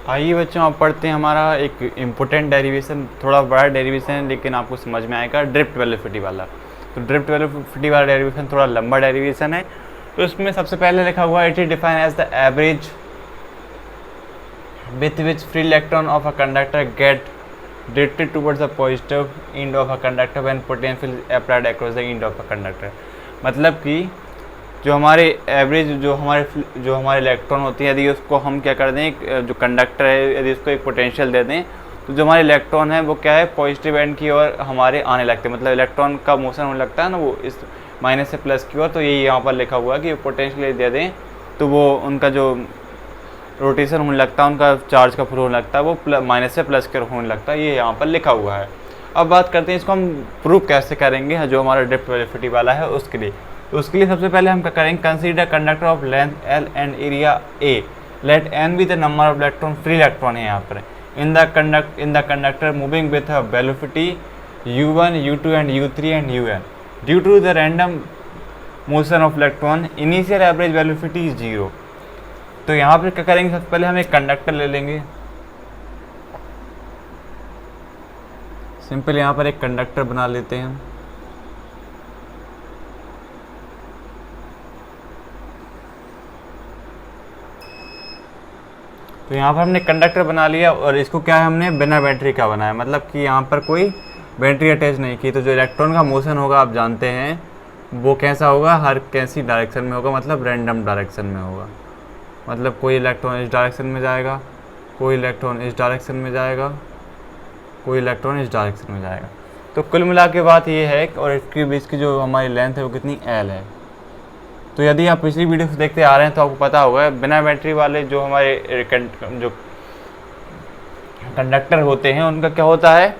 आइए बच्चों, आप पढ़ते हैं हमारा एक इम्पोर्टेंट डेरिवेशन, थोड़ा बड़ा डेरिवेशन है लेकिन आपको समझ में आएगा, ड्रिफ्ट वेलोसिटी वाला। तो ड्रिफ्ट वेलोसिटी वाला डेरिवेशन थोड़ा लंबा डेरिवेशन है। तो इसमें सबसे पहले लिखा हुआ है, it is define as the average with which free electron of a conductor get directed towards the positive end of a conductor when potential is applied across the end of a conductor। मतलब कि जो हमारे average जो हमारे electron होती है, यदि उसको हम क्या कर दें, जो कंडक्टर है यदि उसको एक पोटेंशियल दे दें, तो जो हमारे इलेक्ट्रॉन है वो क्या है, पॉजिटिव एंड की ओर हमारे आने लगते हैं। मतलब इलेक्ट्रॉन का मोशन होने लगता है ना, वो इस माइनस से प्लस की ओर। तो ये यहाँ पर लिखा हुआ है कि पोटेंशियल दे दें तो वो उनका जो रोटेशन होने लगता है, उनका चार्ज का फ्लो होने लगता है, वो माइनस से प्लस के होने लगता है। ये यहाँ पर लिखा हुआ है। अब बात करते हैं इसको हम प्रूव कैसे करेंगे, जो हमारा ड्रिफ्ट वेलोसिटी वाला है उसके लिए। तो उसके लिए सबसे पहले हम क्या करेंगे, consider conductor of length L and area A, let n be the number of electron, free electron है यहाँ पर, in the conductor moving with a velocity u1, u2 and u3 and un due to the random motion of electron, initial average velocity is 0। तो यहाँ पर क्या करेंगे, सबसे पहले हम एक कंडक्टर ले लेंगे। सिंपल यहाँ पर एक कंडक्टर बना लेते हैं हम। तो यहाँ पर हमने कंडक्टर बना लिया और इसको क्या है, हमने बिना बैटरी का बनाया, मतलब कि यहाँ पर कोई बैटरी अटैच नहीं की। तो जो इलेक्ट्रॉन का मोशन होगा आप जानते हैं वो कैसा होगा, हर कैसी डायरेक्शन में होगा, मतलब रैंडम डायरेक्शन में होगा। मतलब कोई इलेक्ट्रॉन इस डायरेक्शन में जाएगा, कोई इलेक्ट्रॉन इस डायरेक्शन में जाएगा, कोई इलेक्ट्रॉन इस डायरेक्शन में जाएगा। तो कुल मिला के बात ये है, और इसके बीच की जो हमारी लेंथ है वो कितनी L है। तो यदि आप पिछली वीडियो से देखते आ रहे हैं तो आपको पता होगा, बिना बैटरी वाले जो हमारे जो कंडक्टर होते हैं उनका क्या होता है,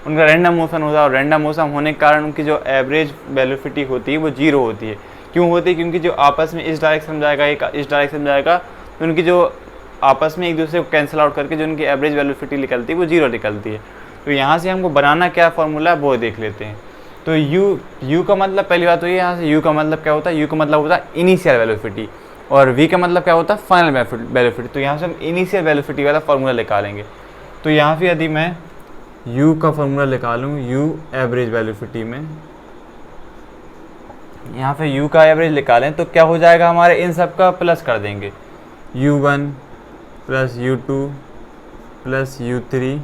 उनका रैंडम मोशन होता है। और रैंडम मोशन होने के कारण उनकी जो एवरेज वेलोसिटी होती है वो 0 होती है। क्यों होती है, क्योंकि जो आपस में इस डायरेक्शन में जाएगा, एक इस डायरेक्शन में जाएगा, तो उनकी जो आपस में एक दूसरे को कैंसिल आउट करके जो उनकी एवरेज वेलोसिटी निकलती है वो 0 निकलती है। तो यहाँ से हमको बनाना क्या फॉर्मूला वो देख लेते हैं। तो u का मतलब, पहली बात तो ये, यहाँ से u का मतलब क्या होता है, u का मतलब होता है इनिशियल वेलोसिटी, और v का मतलब क्या होता है, फाइनल वेलोसिटी। तो यहाँ से हम इनिशियल वेलोसिटी वाला फार्मूला निकालेंगे। तो यहाँ पे यदि मैं u का फार्मूला निकालूँ, u एवरेज वेलोसिटी में, यहाँ पे u का एवरेज निकालें तो क्या हो जाएगा, हमारे इन सब का प्लस कर देंगे, u1 plus u2 plus u3,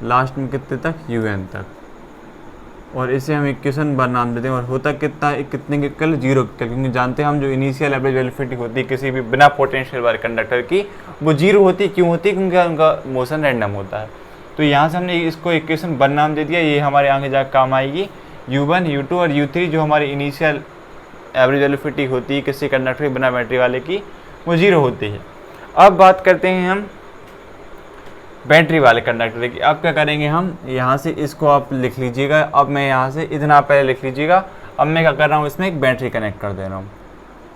last में कितने तक, un तक। और इसे हम इक्वेशन बर नाम देते हैं। और होता कितना, कितने के कल 0 के, क्योंकि जानते हैं हम जो इनिशियल एवरेज वेलोसिटी होती है किसी भी बिना पोटेंशियल वाले कंडक्टर की, वो 0 होती है। क्यों होती है, क्योंकि उनका मोशन रैंडम होता है। तो यहाँ से हमने इसको इक्वेशन बर नाम दे दिया। ये हमारे आगे जाकर काम आएगी। u1, u2 और u3 जो हमारी इनिशियल एवरेज वेलोसिटी होती है किसी कंडक्टर के बिना बैटरी वाले की, वो 0 होती है। अब बात करते हैं हम बैटरी वाले कंडक्टर की। अब क्या करेंगे, हम यहाँ से इसको आप लिख लीजिएगा। अब मैं यहाँ से इतना पहले लिख लीजिएगा। अब मैं क्या कर रहा हूँ, इसमें एक बैटरी कनेक्ट कर दे रहा हूँ।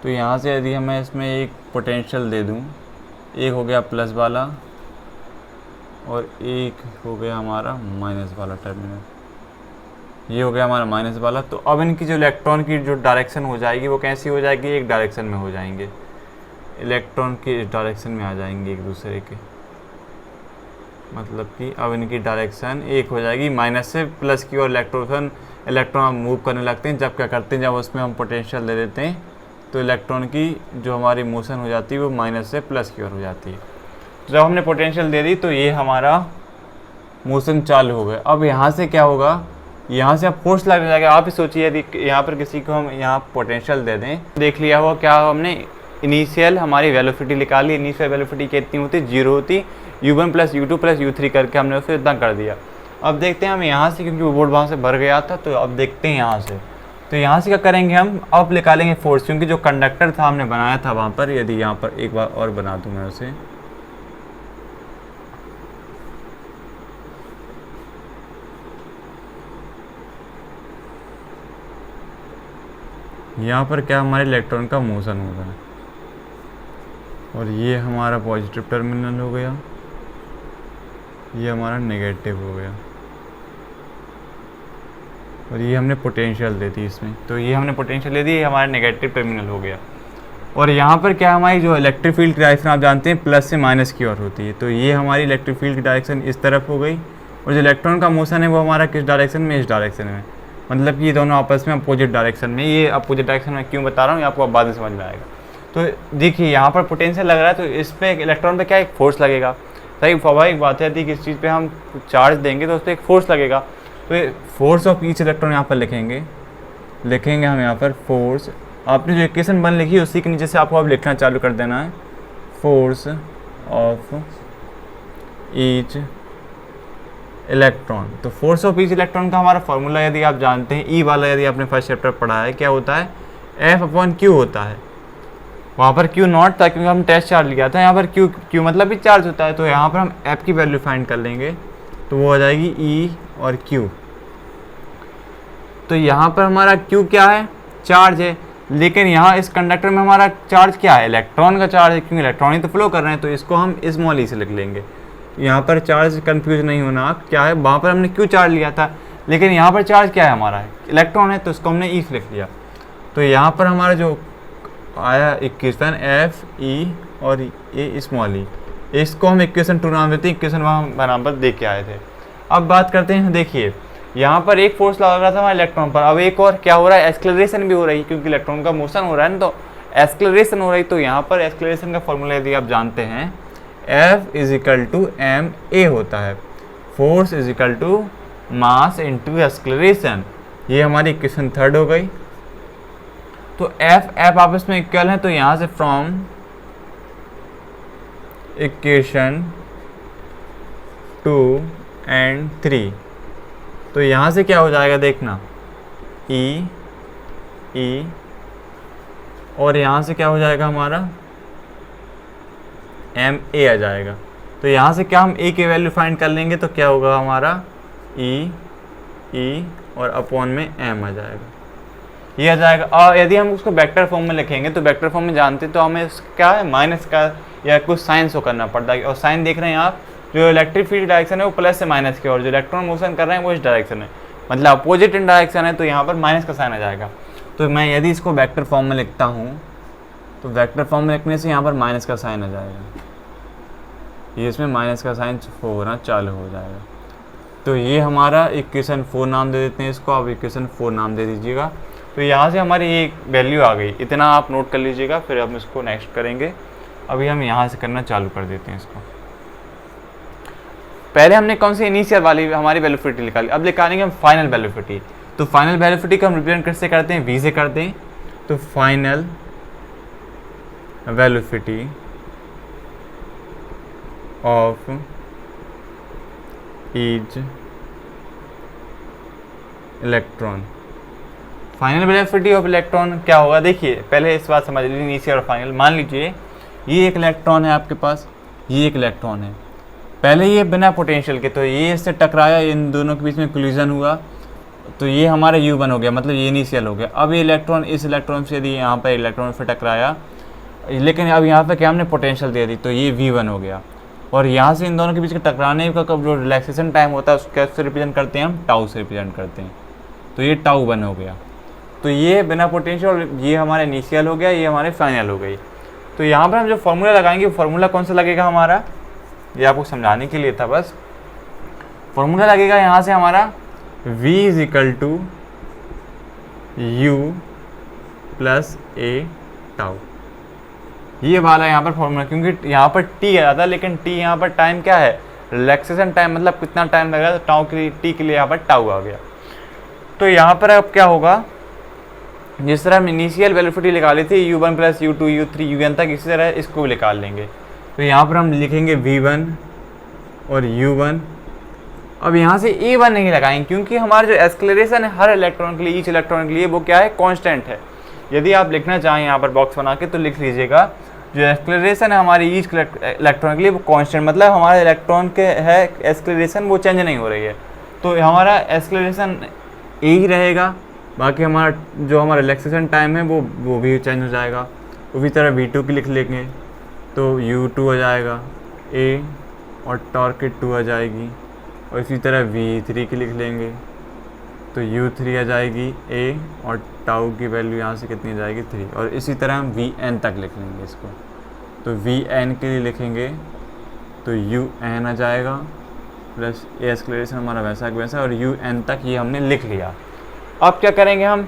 तो यहाँ से यदि मैं इसमें एक पोटेंशियल दे दूँ, एक हो गया प्लस वाला और एक हो गया हमारा माइनस वाला टर्मिनल, ये हो गया हमारा माइनस वाला। तो अब इनकी जो इलेक्ट्रॉन की जो डायरेक्शन हो जाएगी वो कैसी हो जाएगी, एक डायरेक्शन में हो जाएंगे, इलेक्ट्रॉन की इस डायरेक्शन में आ जाएंगे एक दूसरे के। मतलब कि अब इनकी डायरेक्शन एक हो जाएगी, माइनस से प्लस की और इलेक्ट्रॉन मूव करने लगते हैं। जब क्या करते हैं, जब उसमें हम पोटेंशियल दे देते हैं तो इलेक्ट्रॉन की जो हमारी मोशन हो जाती है वो माइनस से प्लस की ओर हो जाती है। तो जब हमने पोटेंशियल दे दी तो ये हमारा मोशन चालू हो गया। अब यहाँ से क्या होगा, यहाँ से आप फोर्स लगने लगेगा। आप ही सोचिए, यदि यहाँ पर किसी को हम यहाँ पोटेंशियल दे दें, देख लिया हुआ क्या हमने इनिशियल हमारी वेलोसिटी निकाली। इनिशियल वेलोसिटी कितनी होती, 0 होती। u1 plus u2 plus u3 करके हमने उसे इतना कर दिया। अब देखते हैं हम यहाँ से, क्योंकि वो बोर्ड वहाँ से भर गया था, तो अब देखते हैं यहाँ से। तो यहाँ से क्या करेंगे, हम अब निकालेंगे फोर्स, क्योंकि जो कंडक्टर था हमने बनाया था वहाँ पर। यदि यहाँ पर एक बार और बना दूँ मैं उसे, यहाँ पर क्या हमारे इलेक्ट्रॉन का मोशन होगा, और ये हमारा पॉजिटिव टर्मिनल हो गया, ये हमारा नेगेटिव हो गया, और ये हमने पोटेंशियल दे दी इसमें। तो ये हमने पोटेंशियल दे दी, ये हमारा नेगेटिव टर्मिनल हो गया। और यहाँ पर क्या हमारी जो इलेक्ट्रिक फील्ड की डायरेक्शन आप जानते हैं प्लस से माइनस की ओर होती है, तो ये हमारी इलेक्ट्रिक फील्ड की डायरेक्शन इस तरफ हो गई, और जो इलेक्ट्रॉन का मोशन है वो हमारा किस डायरेक्शन में, इस डायरेक्शन में, मतलब कि ये दोनों आपस में अपोजिट डायरेक्शन में। ये अपोजिट डायरेक्शन में क्यों बता रहा हूँ, ये आपको बाद में समझ में आएगा। तो देखिए यहाँ पर पोटेंशियल लग रहा है, तो इस पर इलेक्ट्रॉन पे क्या एक फोर्स लगेगा। सही स्वाभाविक बात है, यदि किसी चीज़ पे हम चार्ज देंगे तो उस पर एक फोर्स लगेगा। तो ये फोर्स ऑफ ईच इलेक्ट्रॉन यहाँ पर लिखेंगे हम यहाँ पर फोर्स। आपने जो इक्वेशन बन लिखी उसी के नीचे से आपको अब लिखना चालू कर देना है, फोर्स ऑफ ईच इलेक्ट्रॉन। तो फोर्स ऑफ ईच इलेक्ट्रॉन का हमारा फॉर्मूला यदि आप जानते हैं, ई वाला यदि आपने फर्स्ट चैप्टर पढ़ा है, क्या होता है, F/Q होता है। वहाँ पर Q नॉट था क्योंकि हम टेस्ट चार्ज लिया था, यहाँ पर Q मतलब भी चार्ज होता है, तो यहाँ पर हम F की वैल्यू फाइंड कर लेंगे, तो वो हो जाएगी E और Q। तो यहाँ पर हमारा Q क्या है, चार्ज है, लेकिन यहाँ इस कंडक्टर में हमारा चार्ज क्या है, इलेक्ट्रॉन का चार्ज है, क्योंकि इलेक्ट्रॉन ही तो फ्लो कर रहे हैं, तो इसको हम स्मॉल ई से लिख लेंगे। यहाँ पर चार्ज कंफ्यूज नहीं होना क्या है, वहाँ पर हमने Q चार्ज लिया था, लेकिन यहाँ पर चार्ज क्या है हमारा, इलेक्ट्रॉन है, तो इसको हमने ई से लिख लिया। तो यहाँ पर हमारा जो आया इक्वेशन F/E और ए स्मॉल ई, इसको हम इक्वेशन 2 नाम देते हैं, इक्वेशन 1 नाम पर दे के आए थे। अब बात करते हैं, देखिए यहाँ पर एक फोर्स लगा रहा था हमारे इलेक्ट्रॉन पर, अब एक और क्या हो रहा है, एक्सेलरेशन भी हो रही है, क्योंकि इलेक्ट्रॉन का मोशन हो रहा है ना, तो एक्सेलरेशन हो रही है। तो यहाँ पर एक्सेलरेशन का फॉर्मूला यदि आप जानते हैं, F = ma होता है, फोर्स = मास इंटू एक्सेलरेशन। ये हमारी इक्वेशन 3 हो गई। तो F आपस में इक्वल है, तो यहाँ से फ्रॉम इक्वेशन 2 and 3, तो यहाँ से क्या हो जाएगा देखना, E और यहाँ से क्या हो जाएगा हमारा ma आ जाएगा। तो यहाँ से क्या हम a की वैल्यू फाइंड कर लेंगे, तो क्या होगा हमारा E और अपॉन में m आ जाएगा, ये आ जाएगा। और यदि हम उसको वेक्टर फॉर्म में लिखेंगे, तो वेक्टर फॉर्म में जानते हैं तो हमें क्या है, माइनस का या कुछ साइन शो करना पड़ता है। और साइन देख रहे हैं आप, जो इलेक्ट्रिक फील्ड डायरेक्शन है वो प्लस से माइनस की, और जो इलेक्ट्रॉन मोशन कर रहे हैं वो इस डायरेक्शन है, मतलब अपोजिट इन डायरेक्शन है, तो यहाँ पर माइनस का साइन आ जाएगा। तो मैं यदि इसको वेक्टर फॉर्म में लिखता हूँ, तो वेक्टर फॉर्म में लिखने से यहाँ पर माइनस का साइन आ जाएगा, ये इसमें माइनस का साइन होना चालू हो जाएगा। तो ये हमारा इक्वेशन 4 नाम दे देते हैं इसको, आप इक्वेशन 4 नाम दे दीजिएगा। तो यहाँ से हमारी एक वैल्यू आ गई, इतना आप नोट कर लीजिएगा, फिर हम इसको नेक्स्ट करेंगे। अभी हम यहाँ से करना चालू कर देते हैं इसको। पहले हमने कौन सी इनिशियल वाली हमारी वेलोसिटी निकाली, अब निकालेंगे हम फाइनल वेलोसिटी। तो फाइनल वेलोसिटी को हम रिप्रेजेंट कैसे करते हैं, v से करते हैं। तो final velocity of each electron, final velocity of electron क्या होगा, देखिए पहले इस बात समझ लीजिए, इनिशियल और फाइनल। मान लीजिए ये एक इलेक्ट्रॉन है आपके पास, ये एक इलेक्ट्रॉन है, पहले ये बिना पोटेंशियल के, तो ये इससे टकराया, इन दोनों के बीच में कोलिजन हुआ, तो ये हमारा U1 हो गया, मतलब ये इनिशियल हो गया। अब ये इलेक्ट्रॉन इस इलेक्ट्रॉन से यदि यहाँ पर इलेक्ट्रॉन से टकराया, लेकिन अब यहाँ पर क्या हमने पोटेंशियल दे दी, तो ये V1 हो गया। और यहाँ से इन दोनों के बीच के टकराने का कब जो रिलैक्सेशन टाइम होता है उसको कैसे रिप्रेजेंट करते हैं, हम टाउ से रिप्रेजेंट करते हैं, तो ये टाउ1 हो गया। तो ये बिना पोटेंशियल, ये हमारा इनिशियल हो गया, ये हमारे फाइनल हो गई। तो यहाँ पर हम जो फॉर्मूला लगाएंगे, फार्मूला कौन सा लगेगा हमारा, ये आपको समझाने के लिए था बस। फॉर्मूला लगेगा यहाँ से हमारा V = U + a टाउ, ये वाला यहाँ पर फॉर्मूला, क्योंकि यहाँ पर t आ था, लेकिन t यहाँ पर टाइम क्या है, रिलैक्सेशन टाइम, मतलब कितना टाइम लगेगा, तो टाउ के लिए, t के लिए यहाँ पर टाउ आ गया। तो यहाँ पर अब क्या होगा, जिस तरह हम इनिशियल वेलोसिटी निकाली थी U1 + U2 U3 UN तक, इसी तरह इसको भी निकाल लेंगे। तो यहाँ पर हम लिखेंगे V1 और U1। अब यहाँ से A1 नहीं लगाएंगे, क्योंकि हमारा जो एक्सेलरेशन है हर इलेक्ट्रॉन के लिए, ईच इलेक्ट्रॉन के लिए, वो क्या है, कांस्टेंट है। यदि आप लिखना चाहें यहाँ पर बॉक्स बना के, तो लिख लीजिएगा, जो एक्सेलरेशन है हमारी ईच इलेक्ट्रॉन के लिए वो कांस्टेंट, मतलब हमारे इलेक्ट्रॉन के है एक्सेलरेशन वो चेंज नहीं हो रही है, तो हमारा एक्सेलरेशन ए ही रहेगा। बाकी हमारा जो हमारा रिलैक्सेशन टाइम है वो भी चेंज हो जाएगा। उसी तरह V2 की लिख लेंगे, तो U2 हो जाएगा A और टॉर्क 2 आ जाएगी। और इसी तरह V3 की लिख लेंगे, तो u3 आ जाएगी a और टाउ की वैल्यू यहाँ से कितनी आ जाएगी 3। और इसी तरह हम vn तक लिख लेंगे इसको। तो vn के लिए लिखेंगे तो un आ जाएगा प्लस ए एक्सलेरेशन हमारा वैसा का वैसा, और un तक ये हमने लिख लिया। अब क्या करेंगे हम,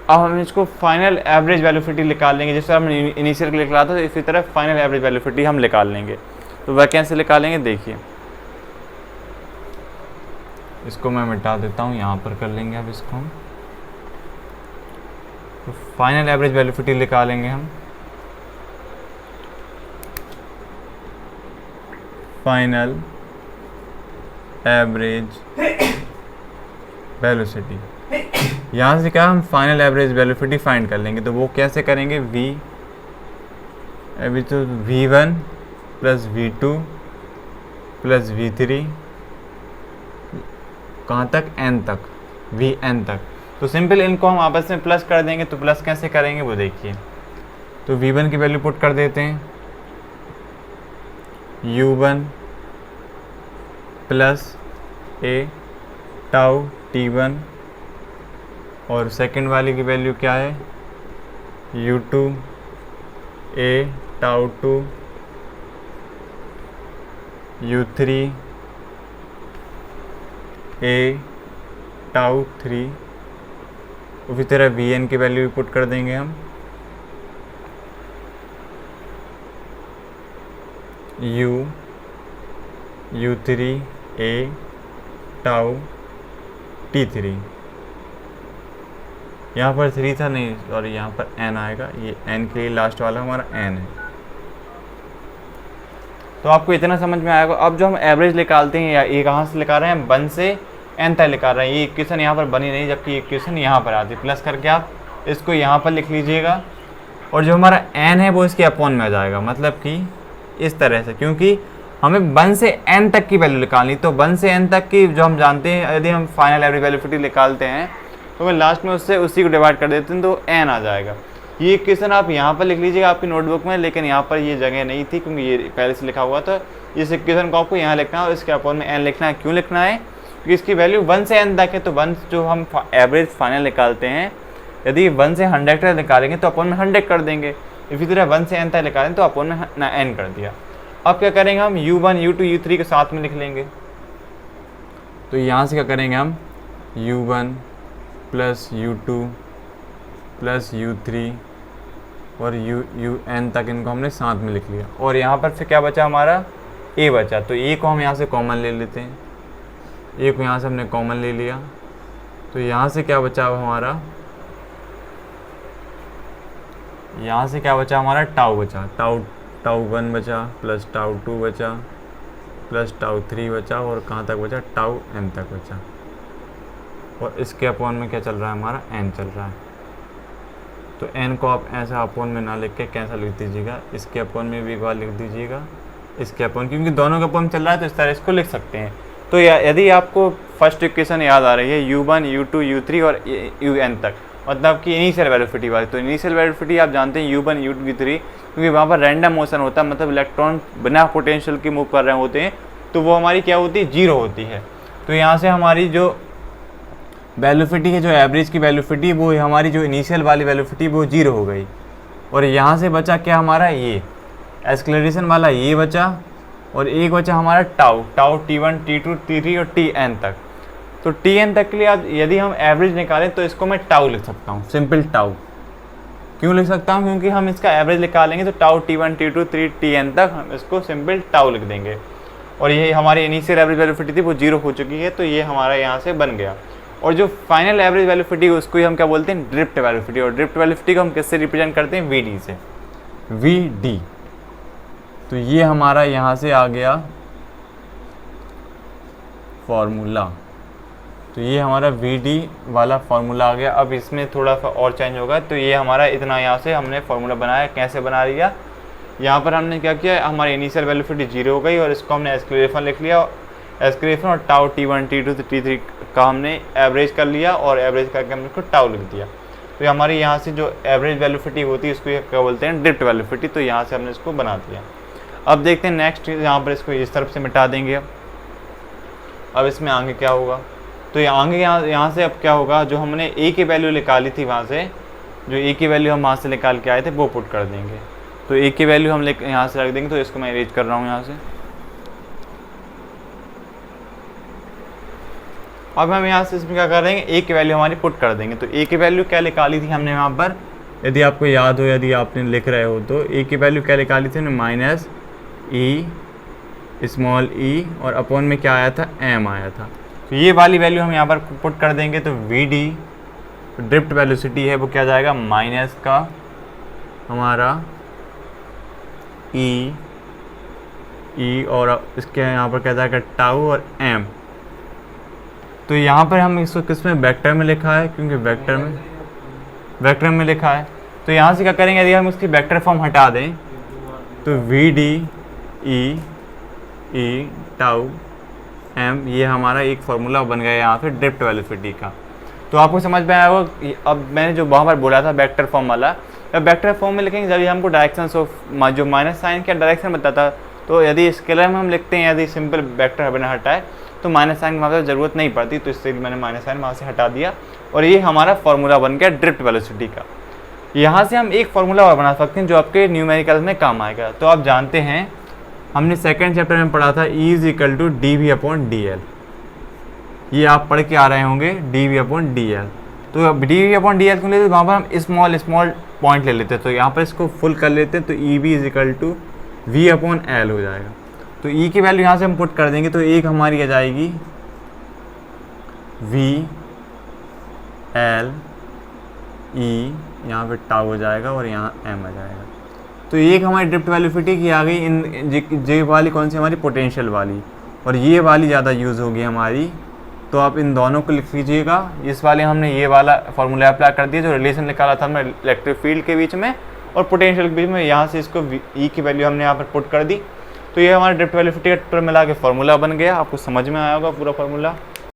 अब हम इसको फाइनल एवरेज वेलोसिटी निकाल लेंगे। जैसे हमने इनिशियल के लिए निकाला था, तो इसी तरह फाइनल एवरेज वेलोसिटी हम निकाल लेंगे। तो वह कैसे निकालेंगे देखिए, इसको मैं मिटा देता हूँ, यहाँ पर कर लेंगे अब इसको हम। तो फाइनल एवरेज वेलोसिटी निकालेंगे हम, फाइनल एवरेज वेलोसिटी। यहाँ से क्या हम फाइनल एवरेज वेलोसिटी फाइंड कर लेंगे। तो वो कैसे करेंगे, अभी तो v1 plus v2 plus v3 कहाँ तक, n तक, vn तक। तो सिंपल इनको हम आपस में प्लस कर देंगे। तो प्लस कैसे करेंगे वो देखिए। तो v1 की वैल्यू पुट कर देते हैं, u1 plus a tau t1, और सेकंड वाली की वैल्यू क्या है, u2 a tau 2, u3 a tau 3। उसी तरह vn की वैल्यू भी पुट कर देंगे हम, u3 a टाउ t3। यहाँ पर 3 था नहीं, और यहाँ पर n आएगा, ये n के लिए लास्ट वाला हमारा n है। तो आपको इतना समझ में आएगा। अब जो हम एवरेज निकालते हैं, या ये कहाँ से निकाल रहे हैं, 1 से n तक निकाल रहे हैं। ये इक्वेशन यहाँ पर बनी नहीं, जबकि इक्वेशन यहाँ पर आती है। प्लस करके आप इसको यहाँ पर लिख लीजिएगा, और जो हमारा n है वो इसके अपॉन में आ जाएगा, मतलब कि इस तरह से, क्योंकि हमें 1 से n तक की वैल्यू निकालनी। तो 1 से n तक की जो हम जानते हैं, यदि हम फाइनल एवरेज वेलोसिटी निकालते हैं तो मैं लास्ट में उससे उसी को डिवाइड कर देते हैं, तो n आ जाएगा। ये इक्वेशन आप यहाँ पर लिख लीजिएगा आपकी नोटबुक में, लेकिन यहाँ पर ये जगह नहीं थी क्योंकि ये पहले से लिखा हुआ था। इस इक्वेशन को आपको यहाँ लिखना है और इसके अपॉन में n लिखना है। क्यों लिखना है, क्योंकि इसकी वैल्यू 1 से n तक है। तो 1 जो हम एवरेज फाइनल निकालते हैं, यदि 1 से 100 तक निकालेंगे तो अपॉन में 100 कर देंगे। इसी तरह 1 से n तक निकालें तो अपॉन में n कर दिया। अब क्या करेंगे हम, u1 u2 u3 के साथ में लिख लेंगे। तो यहाँ से क्या करेंगे हम, u1 plus u2 plus u3 और un तक इनको हमने साथ में लिख लिया। और यहाँ पर फिर क्या बचा हमारा, a बचा। तो a को हम यहाँ से कॉमन ले लेते हैं, a को यहाँ से हमने कॉमन ले लिया। तो यहाँ से क्या बचा हमारा, यहाँ से क्या बचा हमारा, टाउ बचा। टाउ 1 बचा प्लस टाउ 2 बचा प्लस टाउ 3 बचा, और कहाँ तक बचा, टाउ n तक बचा। और इसके अपॉन में क्या चल रहा है हमारा, n चल रहा है। तो n को आप ऐसा अपॉन में ना लिख के कैसा लिख दीजिएगा, इसके अपॉन में भी एक बार लिख दीजिएगा, इसके अपॉन, क्योंकि दोनों का अपॉन चल रहा है तो इस तरह इसको लिख सकते हैं। तो यदि आपको फर्स्ट इक्वेशन याद आ रही है, u1 u2 u3 और un तक, मतलब कि इनिशियल वेलोसिटी वाली। तो इनिशियल वेलोसिटी आप जानते हैं u1 u2 u3, क्योंकि वहाँ पर रैंडम मोशन होता है, मतलब इलेक्ट्रॉन बिना पोटेंशियल के मूव कर रहे होते हैं, तो वो हमारी क्या होती है, 0 होती है। तो यहाँ से हमारी जो वेलोसिटी है, जो एवरेज की वेलोसिटी, वो हमारी जो इनिशियल वाली वेलोसिटी वो 0 हो गई। और यहाँ से बचा क्या हमारा, ये एक्सेलरेशन वाला ये बचा, और एक बचा हमारा टाउ t1 t2 t3 और tn तक। तो tn तक के लिए आप यदि हम एवरेज निकालें तो इसको मैं टाउ लिख सकता हूँ, सिंपल टाउ। क्यों लिख सकता हूँ, क्योंकि हम इसका एवरेज निकालेंगे तो टाउ t1 t2 3 tn तक हम इसको सिंपल टाउ लिख देंगे। और ये हमारी इनिशियल एवरेज वेलोसिटी थी वो 0 हो चुकी है, तो ये हमारा यहाँ से बन गया। और जो फाइनल एवरेज वेलोसिटी है उसको ही हम क्या बोलते हैं, ड्रिफ्ट वेलोसिटी। और ड्रिफ्ट वेलोसिटी को हम किससे रिप्रेजेंट करते हैं, vd से, vd। तो ये हमारा यहाँ से आ गया फॉर्मूला। तो ये हमारा vd वाला फार्मूला आ गया। अब इसमें थोड़ा सा और चेंज होगा। तो ये हमारा इतना यहाँ से हमने फार्मूला बनाया। कैसे बना लिया, यहाँ पर हमने क्या किया, हमारी इनिशियल वेलोसिटी 0 हो गई और इसको हमने एक्सेलरेशन लिख लिया। एक्सेलरेशन और टाउ t1 t2 t3 का हमने एवरेज कर लिया, और एवरेज करके हमने इसको टाउ लिख दिया। तो हमारी यहाँ से जो एवरेज वेलोसिटी होती है उसको क्या बोलते हैं, ड्रिफ्ट वेलोसिटी। तो यहाँ से हमने इसको बना दिया। अब देखते हैं नेक्स्ट, यहाँ पर इसको इस तरफ से मिटा देंगे। अब इसमें आगे क्या होगा, तो आगे यहाँ से अब क्या होगा, जो हमने ए की वैल्यू निकाली थी वहाँ से, जो ए की वैल्यू हम वहाँ से निकाल के आए थे वो पुट कर देंगे। तो ए की वैल्यू हम यहाँ से रख देंगे, तो इसको मैं इरेज कर रहा हूँ यहाँ से। अब हम यहाँ से इसमें क्या करेंगे, ए की वैल्यू हमारी पुट कर देंगे। तो ए की वैल्यू क्या निकाली थी हमने यहाँ पर, यदि आपको याद हो, यदि आपने लिख रहे हो तो ए की वैल्यू क्या निकाली थी, माइनस ई स्मॉल ई और अपॉन में क्या आया था, एम आया था। तो ये वाली वैल्यू हम यहाँ पर पुट कर देंगे। तो वी डी ड्रिफ्ट वेलोसिटी है वो क्या जाएगा, माइनस का हमारा ई और इसके यहाँ पर क्या जाएगा टाउ और एम। तो यहाँ पर हम इसको किस में, वेक्टर में लिखा है, क्योंकि वेक्टर में लिखा है। तो यहाँ से क्या करेंगे, यदि हम इसकी वेक्टर फॉर्म हटा दें तो V D E tau M, ये हमारा एक फार्मूला बन गया यहाँ पे ड्रिफ्ट वेलोसिटी का। तो आपको समझ में आया होगा। अब मैंने जो वहाँ पर बोला था वेक्टर फॉर्म वाला, अब वेक्टर फॉर्म में लिखेंगे जब हमको डायरेक्शन ऑफ जो माइनस साइन क्या डायरेक्शन बताता, तो यदि स्केलर में हम लिखते हैं, यदि सिंपल वेक्टर बना हटाए तो माइनस साइन वहाँ पर ज़रूरत नहीं पड़ती, तो इससे मैंने माइनस साइन वहाँ से हटा दिया और ये हमारा फार्मूला बन गया ड्रिफ्ट वेलोसिटी का। यहाँ से हम एक फार्मूला और बना सकते हैं जो आपके न्यूमेरिकल में काम आएगा। तो आप जानते हैं हमने सेकेंड चैप्टर में पढ़ा था E is equal to D V upon D L, ये आप पढ़ के आ रहे होंगे D V upon D L. तो अब D V upon D L क्यों लेते हैं, वहाँ पर हम स्मॉल पॉइंट ले लेते हैं। तो यहाँ पर इसको फुल कर लेते हैं, तो E V is equal to V upon L हो जाएगा। तो ई की वैल्यू यहाँ से हम पुट कर देंगे, तो एक हमारी आ जाएगी वी एल ई, यहाँ पे टाउ हो जाएगा और यहाँ एम आ जाएगा। तो एक हमारी ड्रिफ्ट वेलोसिटी की आ गई, इन जे वाली कौन सी हमारी पोटेंशियल वाली, और ये वाली ज़्यादा यूज़ होगी हमारी। तो आप इन दोनों को लिख लीजिएगा। इस वाले हमने ये वाला फार्मूला अप्लाई कर दिया, जो रिलेशन निकाला था हमने इलेक्ट्रिक फील्ड के बीच में और पोटेंशियल के बीच में, यहाँ से इसको ई की वैल्यू हमने यहाँ पर पुट कर दी। तो ये हमारा ड्रिफ्ट वेलोसिटी का टोटल मिला के फार्मूला बन गया। आपको समझ में आया होगा पूरा फार्मूला।